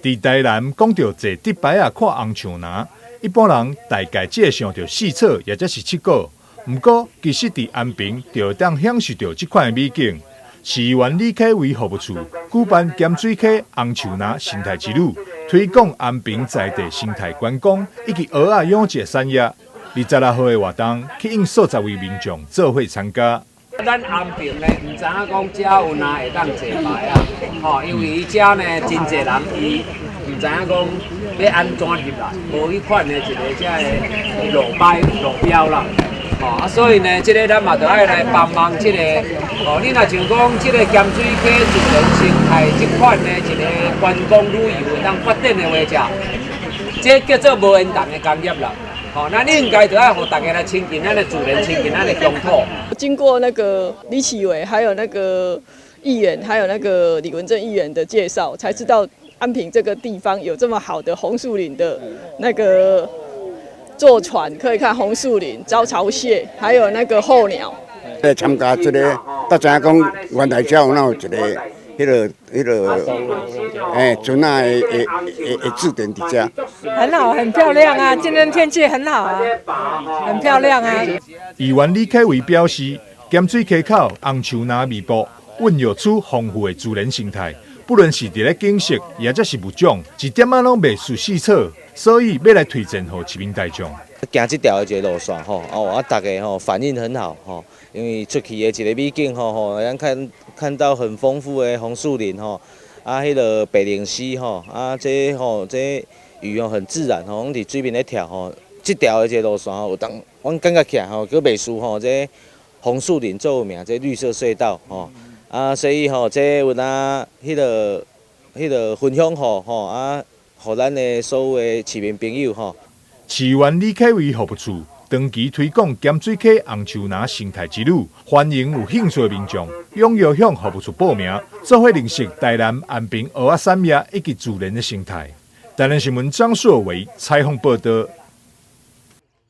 伫台南讲到坐竹排看红树林，一般人大概只会想到四草，或者是七果。不过，其实伫安平就当享受到这款美景。市议员李启伟服务处举办咸水溪红树林生态之旅，推广安平在地生态观光以及蚵仔养殖产业。26号的活动吸引数十位民众做伙参加。咱安平呢，唔知影讲遮有哪会当坐牌啊？吼，因为伊遮呢真侪人伊唔知影讲要安怎入来，无迄款的一个遮的路标啦。吼所以呢，这个咱嘛就爱来帮忙这个。你若像讲这个咸水溪自然生态这款的一个观光旅游会当发展的话，这叫做无烟弹的工业啦。那你应该就要让大家来亲近咱的自然，亲近咱的乡土。经过那个李启伟，还有那个议员，还有那个李文正议员的介绍，才知道安平这个地方有这么好的红树林的那个坐船，可以看红树林、招潮蟹，还有那个候鸟。参加这个，大家讲原来遮有一个。船啊的字典伫遮，很好，很漂亮啊！今天天气很好啊，很漂亮啊。议员李启伟表示，咸水溪口红树林密布，孕育出丰富的自然生态，不论是伫咧景色，也或是物种，一点仔拢袂输四草，所以要来推荐给市民大众。行这条的一个路线大家反应很好因为出去的一个美景咱看到很丰富的红树林迄个白灵溪这鱼很自然拢伫水面咧跳这条的一个路线阮感觉起来佫袂输这红树林做有名这绿色隧道所以这有迄个分享互咱的所有的市民朋友市议员李启伟服务处长期推广咸水溪红树林生态之旅，欢迎有兴趣的民众踊跃向服务处报名，做伙认识台南安平蚵仔产业以及自然的生态。台南新闻张硕维采访报道。